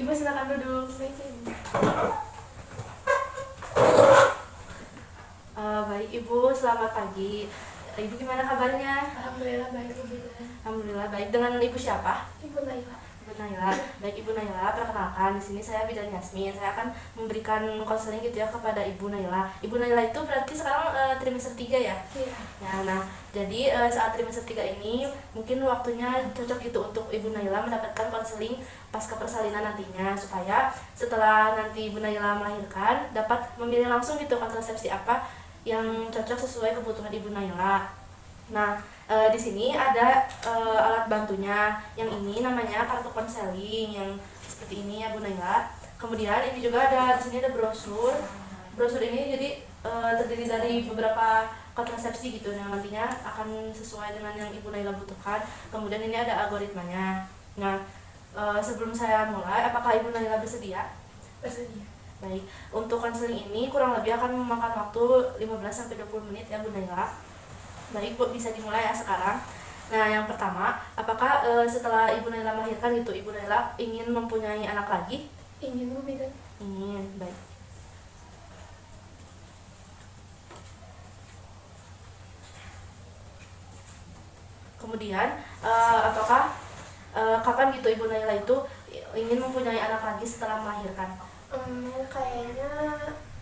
Ibu silakan duduk. Baik Ibu, selamat pagi. Ibu gimana kabarnya? Alhamdulillah baik Ibu. Alhamdulillah baik. Dengan Ibu siapa? Ibu Naila. Ibu Naila. Baik Ibu Naila, perkenalkan di sini saya Bidan Yasmin. Saya akan memberikan konseling gitu ya kepada Ibu Naila. Ibu Naila itu berarti sekarang trimester 3 ya? Iya. Ya, nah, jadi saat trimester 3 ini mungkin waktunya cocok gitu untuk Ibu Naila mendapatkan konseling pasca persalinan nantinya, supaya setelah nanti Ibu Naila melahirkan dapat memilih langsung gitu kontrasepsi apa yang cocok sesuai kebutuhan Ibu Naila. Nah, di sini ada alat bantunya. Yang ini namanya kartu konseling yang seperti ini ya Bu Naila. Kemudian ini juga ada di sini ada brosur. Brosur ini jadi terdiri dari beberapa kontrasepsi gitu yang nantinya akan sesuai dengan yang Ibu Naila butuhkan. Kemudian ini ada algoritmanya. Nah, sebelum saya mulai, apakah Ibu Naila bersedia? Bersedia. Baik, untuk konseling ini kurang lebih akan memakan waktu 15-20 menit ya Bu Naila. Baik Bu, bisa dimulai ya sekarang. Nah, yang pertama, apakah setelah Ibu Naila melahirkan gitu, Ibu Naila ingin mempunyai anak lagi? Ingin Bu Bidan. Ingin, baik. Kemudian, apakah kapan gitu Ibu Naila itu ingin mempunyai anak lagi setelah melahirkan? Kayaknya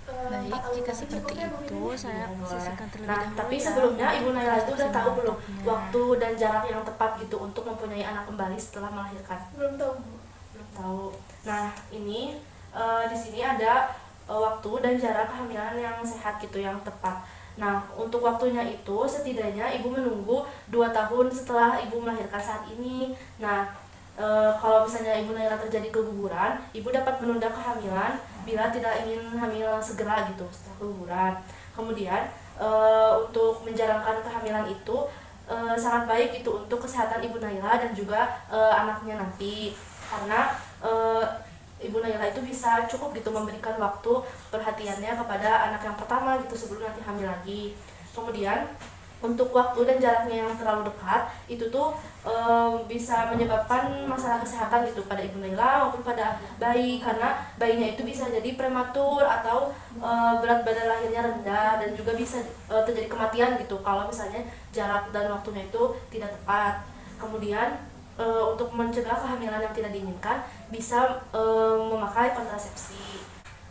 Baik, jika seperti itu saya sisihkan terlebih Nah, dahulu tapi ya. sebelumnya Ibu Naila itu udah tahu belum Waktunya. waktu dan jarak yang tepat gitu untuk mempunyai anak kembali setelah melahirkan? belum tahu Bu. Belum tahu. Nah, ini di sini ada waktu dan jarak kehamilan yang sehat gitu, yang tepat. Nah, untuk waktunya itu setidaknya Ibu menunggu 2 tahun setelah Ibu melahirkan saat ini. Nah, kalau misalnya Ibu Naila terjadi keguguran, Ibu dapat menunda kehamilan bila tidak ingin hamil segera gitu setelah keguguran. Kemudian untuk menjarangkan kehamilan itu sangat baik gitu untuk kesehatan Ibu Naila dan juga anaknya nanti, karena Ibu Naila itu bisa cukup gitu memberikan waktu perhatiannya kepada anak yang pertama gitu sebelum nanti hamil lagi. Kemudian untuk waktu dan jaraknya yang terlalu dekat itu tuh bisa menyebabkan masalah kesehatan gitu pada Ibu Naila maupun pada bayi, karena bayinya itu bisa jadi prematur atau berat badan lahirnya rendah, dan juga bisa terjadi kematian gitu kalau misalnya jarak dan waktunya itu tidak tepat. Kemudian untuk mencegah kehamilan yang tidak diinginkan bisa memakai kontrasepsi.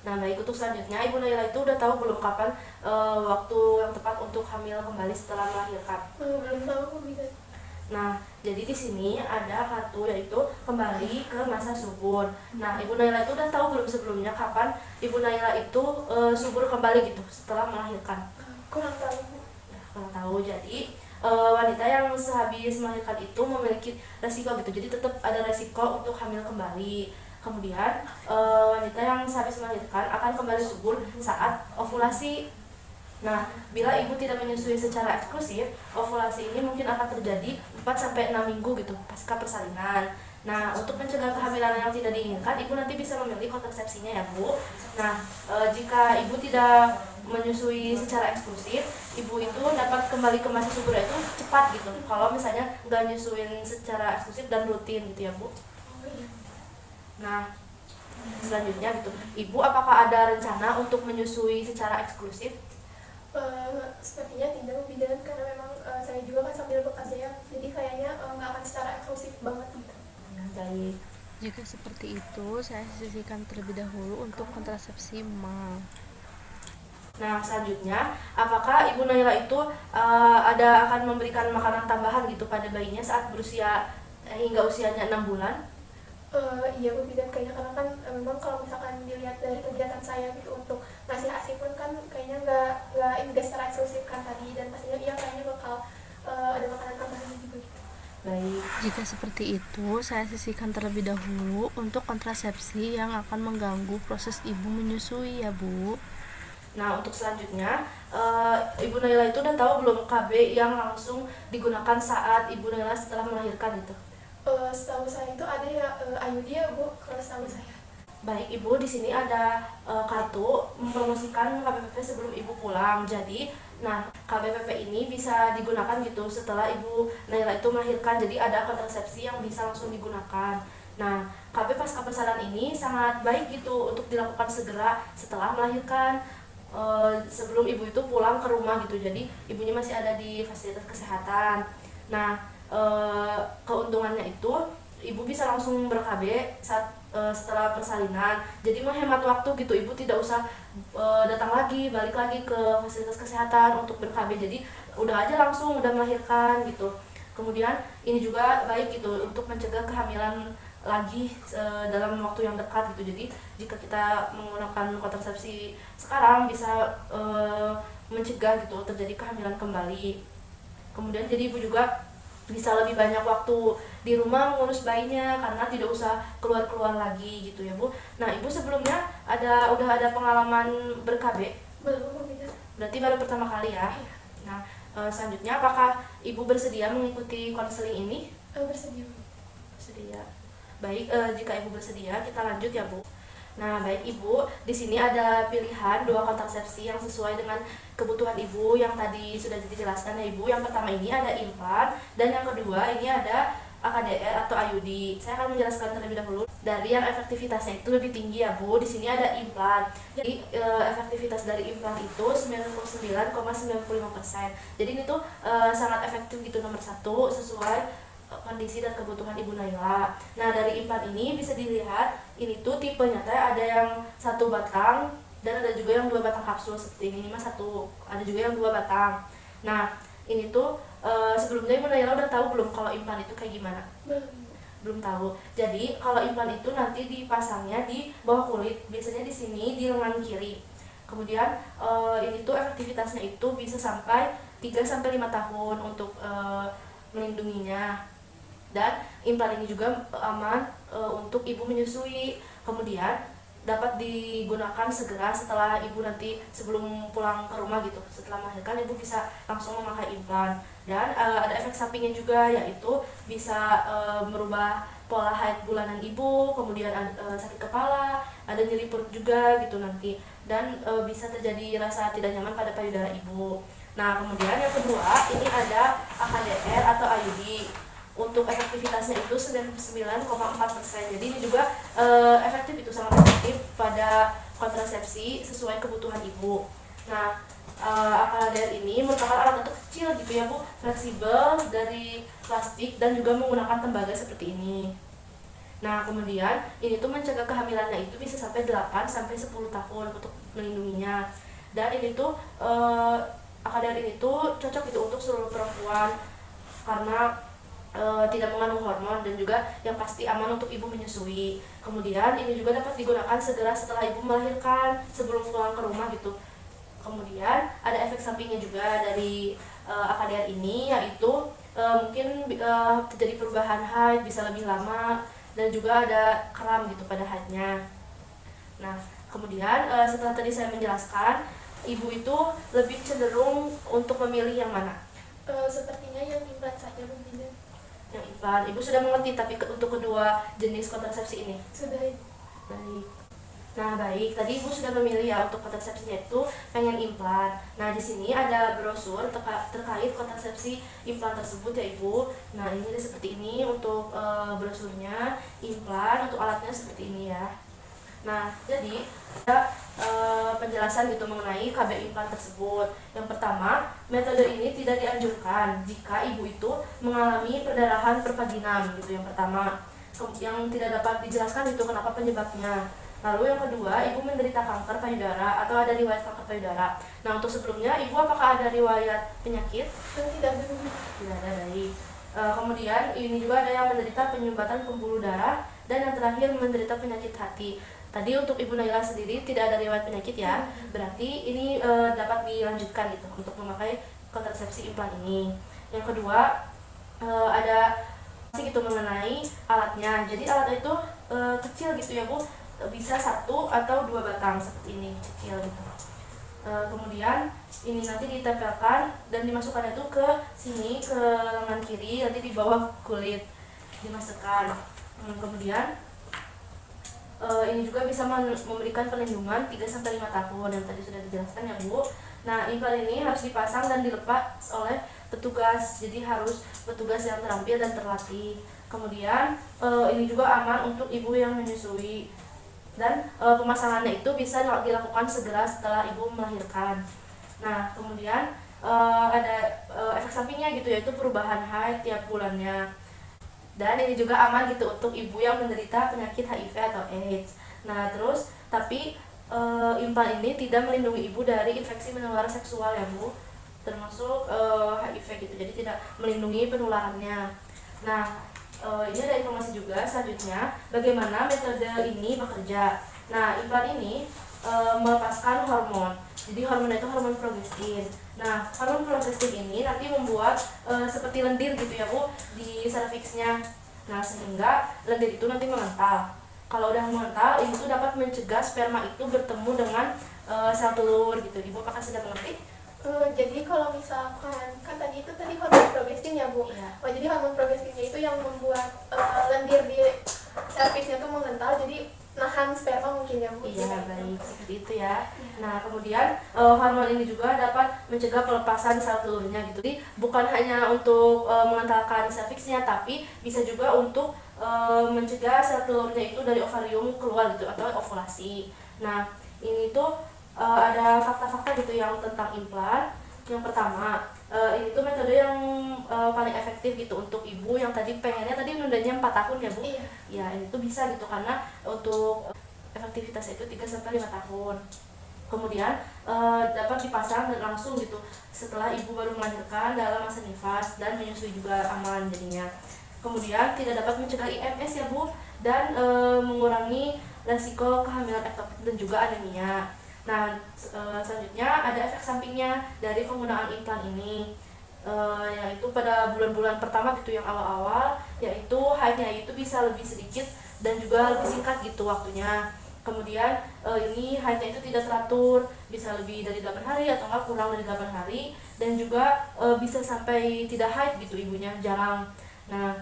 Nah, baik, untuk selanjutnya Ibu Naila itu udah tahu belum kapan waktu yang tepat untuk hamil kembali setelah melahirkan? Belum tahu Bu Bidan. Nah, jadi di sini ada kartu yaitu kembali ke masa subur. Nah, Ibu Naila itu udah tahu belum sebelumnya kapan Ibu Naila itu subur kembali gitu setelah melahirkan? Kurang tahu Bu. Ya, kurang tahu. Jadi wanita yang sehabis melahirkan itu memiliki resiko gitu. Jadi tetap ada resiko untuk hamil kembali. Kemudian wanita yang sehabis melahirkan akan kembali subur saat ovulasi. Nah, bila ibu tidak menyusui secara eksklusif, ovulasi ini mungkin akan terjadi 4-6 minggu gitu pasca persalinan. Nah, untuk mencegah kehamilan yang tidak diinginkan, ibu nanti bisa memilih kontrasepsinya ya Bu. Nah, jika ibu tidak menyusui secara eksklusif, ibu itu dapat kembali ke masa subur itu cepat gitu. Kalau misalnya nggak nyusuin secara eksklusif dan rutin gitu ya Bu. Nah, selanjutnya gitu, Ibu apakah ada rencana untuk menyusui secara eksklusif? Sepertinya tidak Bu Bidan, karena memang saya juga kan sambil bekerja ya, jadi kayaknya nggak akan secara eksklusif banget gitu. Baik. Jika seperti itu, saya sisihkan terlebih dahulu untuk kontrasepsi mal. Nah, selanjutnya, apakah Ibu Naila itu akan memberikan makanan tambahan gitu pada bayinya saat berusia hingga usianya 6 bulan? Iya Bu Bidan, kayaknya karena kan memang kalau misalkan dilihat dari kegiatan saya gitu untuk ngasih ASI pun kan kayaknya nggak secara eksklusif kan tadi, dan pastinya iya kayaknya bakal ada makanan tambahan juga gitu. Baik, jika seperti itu, saya sisihkan terlebih dahulu untuk kontrasepsi yang akan mengganggu proses ibu menyusui ya Bu. Nah, untuk selanjutnya, Ibu Naila itu udah tahu belum KB yang langsung digunakan saat Ibu Naila setelah melahirkan itu? Setahu saya itu ada ya IUD ya Bu, kalau setahu saya. Baik Ibu, di sini ada kartu mempromosikan KBPP sebelum Ibu pulang. Jadi, nah KBPP ini bisa digunakan gitu setelah Ibu Naila itu melahirkan. Jadi ada kontrasepsi yang bisa langsung digunakan. Nah, KB pasca persalinan ini sangat baik gitu untuk dilakukan segera setelah melahirkan, sebelum ibu itu pulang ke rumah gitu. Jadi ibunya masih ada di fasilitas kesehatan. Nah, keuntungannya itu ibu bisa langsung ber-KB saat setelah persalinan. Jadi menghemat waktu gitu. Ibu tidak usah datang lagi, balik lagi ke fasilitas kesehatan untuk ber-KB. Jadi udah aja langsung udah melahirkan gitu. Kemudian ini juga baik gitu untuk mencegah kehamilan lagi dalam waktu yang dekat gitu. Jadi jika kita menggunakan kontrasepsi sekarang bisa mencegah gitu terjadi kehamilan kembali. Kemudian jadi ibu juga bisa lebih banyak waktu di rumah mengurus bayinya karena tidak usah keluar-keluar lagi gitu ya Bu. Nah ibu sebelumnya udah ada pengalaman ber-KB? Belum gitu. Berarti baru pertama kali ya? Nah selanjutnya apakah ibu bersedia mengikuti konseling ini? Bersedia. Bersedia. Baik, jika ibu bersedia kita lanjut ya Bu. Nah baik ibu, di sini ada pilihan 2 kontrasepsi yang sesuai dengan kebutuhan ibu yang tadi sudah dijelaskan ya ibu. Yang pertama ini ada implan dan yang kedua ini ada AKDR atau IUD. Saya akan menjelaskan terlebih dahulu dari yang efektivitasnya itu lebih tinggi ya Bu. Di sini ada implan. Jadi efektivitas dari implan itu 99,95%. Jadi ini tuh sangat efektif gitu, nomor 1 sesuai kondisi dan kebutuhan Ibu Naila. Nah dari implan ini bisa dilihat ini tuh tipenya teh ada yang 1 batang dan ada juga yang 2 batang kapsul seperti ini mah 1, ada juga yang 2 batang. Nah ini tuh sebelumnya Ibu Naila udah tahu belum kalau implan itu kayak gimana? Belum tahu. Jadi kalau implan itu nanti dipasangnya di bawah kulit, biasanya di sini di lengan kiri. Kemudian ini tuh efektivitasnya itu bisa sampai 3-5 tahun untuk melindunginya. Dan implan ini juga aman untuk ibu menyusui. Kemudian dapat digunakan segera setelah ibu nanti sebelum pulang ke rumah gitu. Setelah melahirkan ibu bisa langsung memakai implan. Dan ada efek sampingnya juga, yaitu bisa merubah pola haid bulanan ibu, kemudian sakit kepala, ada nyeri perut juga gitu nanti. Dan bisa terjadi rasa tidak nyaman pada payudara ibu. Nah kemudian yang kedua ini ada AKDR atau IUD. Untuk efektivitasnya itu 99,4%. Jadi ini juga efektif, itu sangat efektif pada kontrasepsi sesuai kebutuhan ibu. Nah AKDR ini merupakan alat untuk kecil gitu ya Bu, fleksibel dari plastik dan juga menggunakan tembaga seperti ini. Nah kemudian ini tuh mencegah kehamilannya itu bisa sampai 8-10 tahun untuk melindunginya. Dan ini tuh AKDR ini tuh cocok gitu untuk seluruh perempuan karena tidak mengandung hormon dan juga yang pasti aman untuk ibu menyusui. Kemudian ini juga dapat digunakan segera setelah ibu melahirkan sebelum pulang ke rumah gitu. Kemudian ada efek sampingnya juga dari AKDR ini, yaitu mungkin terjadi perubahan haid bisa lebih lama dan juga ada kram gitu pada haidnya. Nah kemudian setelah tadi saya menjelaskan, ibu itu lebih cenderung untuk memilih yang mana? Sepertinya yang implan saja mungkin. Yang implan. Ibu sudah mengerti tapi untuk kedua jenis kontrasepsi ini? Sudah. Baik. Nah baik, tadi ibu sudah memilih ya untuk kontrasepsinya itu pengen implan. Nah di sini ada brosur terkait kontrasepsi implan tersebut ya ibu. Nah ini seperti ini untuk brosurnya, implan untuk alatnya seperti ini ya. Nah jadi ada penjelasan gitu mengenai KB implan tersebut. Yang pertama, metode ini tidak dianjurkan jika ibu itu mengalami perdarahan pervaginam gitu. Yang pertama, yang tidak dapat dijelaskan itu kenapa penyebabnya. Lalu yang kedua, ibu menderita kanker payudara atau ada riwayat kanker payudara. Nah untuk sebelumnya, ibu apakah ada riwayat penyakit? Tidak ada. Tidak ada, baik. Kemudian ini juga ada yang menderita penyumbatan pembuluh darah dan yang terakhir menderita penyakit hati. Tadi untuk Ibu Naila sendiri tidak ada riwayat penyakit ya, berarti ini dapat dilanjutkan gitu untuk memakai kontrasepsi implan ini. Yang kedua ada gitu mengenai alatnya. Jadi alatnya itu kecil gitu ya Bu, bisa 1 atau 2 batang seperti ini, kecil gitu. Kemudian ini nanti ditempelkan dan dimasukkan itu ke sini, ke lengan kiri, nanti di bawah kulit dimasukkan. Kemudian ini juga bisa memberikan perlindungan 3-5 tahun yang tadi sudah dijelaskan ya Bu. Nah implan ini harus dipasang dan dilepas oleh petugas, jadi harus petugas yang terampil dan terlatih. Kemudian ini juga aman untuk ibu yang menyusui, dan pemasangannya itu bisa dilakukan segera setelah ibu melahirkan. Nah, kemudian ada efek sampingnya gitu, yaitu perubahan haid tiap bulannya. Dan ini juga aman gitu untuk ibu yang menderita penyakit HIV atau AIDS. Nah, terus tapi implan ini tidak melindungi ibu dari infeksi menular seksual ya Bu, termasuk HIV gitu. Jadi tidak melindungi penularannya. Nah, ini ada informasi juga selanjutnya bagaimana metode ini bekerja. Nah, implan ini melepaskan hormon. Jadi hormon itu hormon progestin. Nah, hormon progestin ini nanti membuat seperti lendir gitu ya Bu di serviksnya. Nah, sehingga lendir itu nanti mengental. Kalau udah mengental, ibu tuh dapat mencegah sperma itu bertemu dengan sel telur gitu. Ibu apakah sudah mengerti? Jadi kalau misalkan kan tadi hormon progestin ya Bu. Iya. Oh, jadi hormon progestinnya itu yang membuat lendir di servisnya tuh mengental, jadi nahan sperma mungkin ya Bu. Iya, baik, seperti itu ya. Nah, kemudian hormon ini juga dapat mencegah pelepasan sel telurnya gitu. Jadi bukan hanya untuk mengentalkan serviksnya, tapi bisa juga untuk mencegah sel telurnya itu dari ovarium keluar gitu atau ovulasi. Nah, ini tuh ada fakta-fakta gitu yang tentang implan. Yang pertama, ini tuh metode yang paling efektif gitu untuk ibu yang tadi pengennya tadi nundanya 4 tahun ya Bu. Iya. Ya, ini tuh bisa gitu karena untuk efektivitasnya itu 3-5 tahun. Kemudian dapat dipasang dan langsung gitu setelah ibu baru melahirkan dalam masa nifas, dan menyusui juga aman jadinya. Kemudian tidak dapat mencegah IMS ya Bu, dan mengurangi resiko kehamilan ektopik dan juga anemia. Nah, selanjutnya ada efek sampingnya dari penggunaan implan ini, yaitu pada bulan-bulan pertama gitu yang awal-awal, yaitu haidnya itu bisa lebih sedikit dan juga lebih singkat gitu waktunya. Kemudian ini haidnya itu tidak teratur, bisa lebih dari 8 hari atau enggak kurang dari 8 hari, dan juga bisa sampai tidak haid gitu ibunya, jarang. Nah,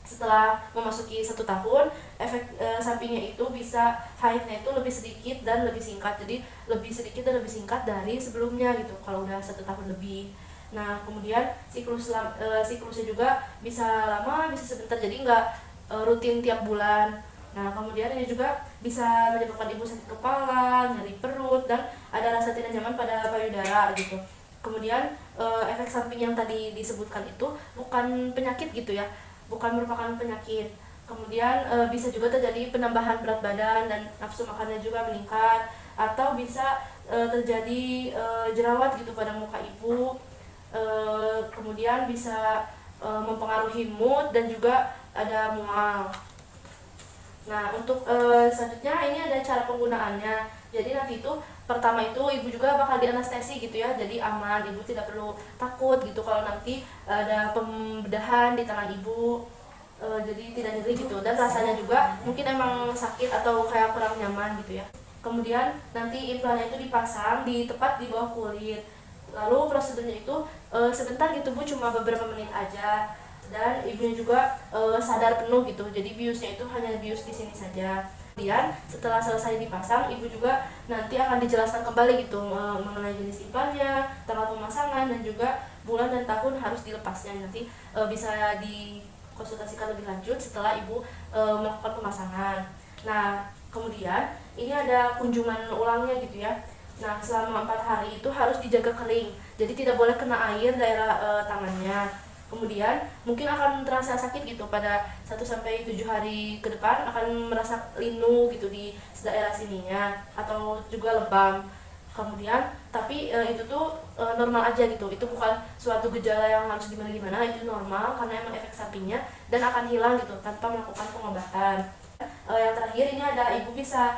setelah memasuki 1 tahun, efek sampingnya itu bisa haidnya itu lebih sedikit dan lebih singkat. Jadi lebih sedikit dan lebih singkat dari sebelumnya gitu kalau udah 1 tahun lebih. Nah, kemudian siklusnya juga bisa lama, bisa sebentar, jadi nggak rutin tiap bulan. Nah, kemudian ini juga bisa menyebabkan ibu sakit kepala, nyeri perut, dan ada rasa tidak nyaman pada payudara gitu. Kemudian efek samping yang tadi disebutkan itu bukan penyakit gitu ya, bukan merupakan penyakit. Kemudian bisa juga terjadi penambahan berat badan dan nafsu makannya juga meningkat, atau bisa terjadi jerawat gitu pada muka ibu. Kemudian bisa mempengaruhi mood dan juga ada mual. Nah, untuk selanjutnya ini ada cara penggunaannya. Jadi nanti itu pertama itu ibu juga bakal dianestesi gitu ya, jadi aman, ibu tidak perlu takut gitu kalau nanti ada pembedahan di tangan ibu. Jadi tidak nyeri gitu, dan rasanya juga mungkin emang sakit atau kayak kurang nyaman gitu ya. Kemudian nanti implannya itu dipasang tepat di bawah kulit. Lalu prosedurnya itu sebentar gitu Bu, cuma beberapa menit aja, dan ibunya juga sadar penuh gitu. Jadi biusnya itu hanya bius di sini saja. Kemudian setelah selesai dipasang, ibu juga nanti akan dijelaskan kembali gitu mengenai jenis implannya, tanggal pemasangan, dan juga bulan dan tahun harus dilepasnya. Nanti bisa dikonsultasikan lebih lanjut setelah ibu melakukan pemasangan. Nah, kemudian ini ada kunjungan ulangnya gitu ya. Nah, selama 4 hari itu harus dijaga kering, jadi tidak boleh kena air daerah tangannya. Kemudian mungkin akan terasa sakit gitu pada 1-7 hari ke depan, akan merasa linu gitu di daerah sininya, atau juga lebam. Kemudian tapi itu tuh normal aja gitu, itu bukan suatu gejala yang harus gimana-gimana, itu normal karena emang efek sampingnya, dan akan hilang gitu tanpa melakukan pengobatan. Yang terakhir ini ada ibu bisa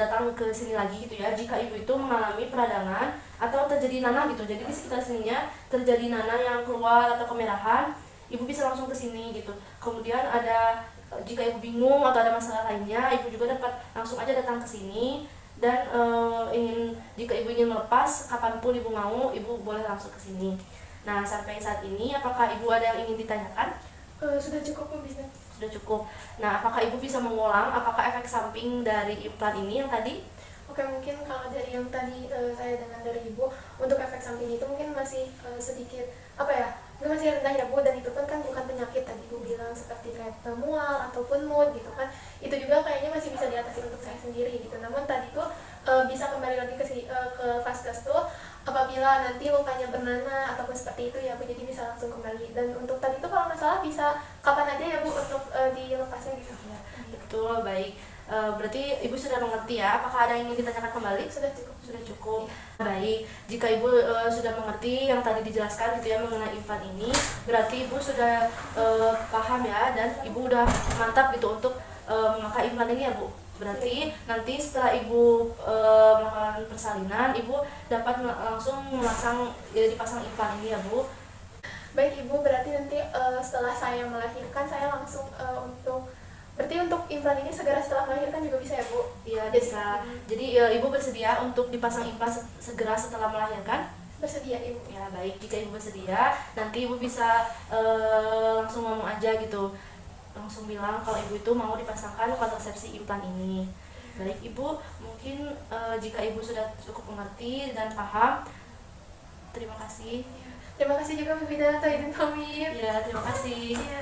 datang ke sini lagi gitu ya jika ibu itu mengalami peradangan atau terjadi nanah gitu. Jadi di sekitar sininya terjadi nanah yang keluar atau kemerahan, ibu bisa langsung ke sini gitu. Kemudian ada jika ibu bingung atau ada masalah lainnya, ibu juga dapat langsung aja datang ke sini, dan jika ibu ingin melepas kapanpun ibu mau, ibu boleh langsung ke sini. Nah, sampai saat ini apakah ibu ada yang ingin ditanyakan? Sudah cukup Bu, bisa. Sudah cukup. Nah, apakah ibu bisa mengulang apakah efek samping dari implan ini yang tadi? Oke, mungkin kalau dari yang tadi saya dengar dari Ibu, untuk efek samping itu mungkin masih sedikit apa ya, itu masih rendah ya Bu, dan itu pun kan bukan penyakit tadi Bu bilang seperti kayak mual ataupun mood gitu kan, itu juga kayaknya masih bisa diatasi untuk saya sendiri gitu. Namun tadi tuh bisa kembali lagi ke vaskes tuh apabila nanti lukanya bernanah ataupun seperti itu ya Bu, jadi bisa langsung kembali. Dan untuk tadi tuh kalau nggak salah bisa kapan aja ya Bu untuk dilepasnya gitu Ya, betul, baik. Berarti Ibu sudah mengerti ya, apakah ada yang ingin ditanyakan kembali? sudah cukup. Sudah cukup. Baik, jika Ibu sudah mengerti yang tadi dijelaskan gitu ya mengenai implan ini, berarti Ibu sudah paham ya, dan Ibu udah mantap gitu untuk memakai implan ini ya Bu. Berarti nanti setelah Ibu melakukan persalinan, Ibu dapat langsung dipasang implan ini ya Bu. Baik Ibu, berarti nanti setelah saya melahirkan saya langsung berarti untuk implan ini segera setelah melahirkan juga bisa ya Bu? Iya, bisa. Jadi Ibu bersedia untuk dipasang implan segera setelah melahirkan? Bersedia Ibu. Ya, baik. Jika Ibu bersedia, nanti Ibu bisa langsung ngomong aja gitu. Langsung bilang kalau Ibu itu mau dipasangkan kontrasepsi implan ini. Baik Ibu, mungkin jika Ibu sudah cukup mengerti dan paham, terima kasih. Terima kasih juga Bu Bidan atau Idin pamit. Ya, terima kasih. Iya.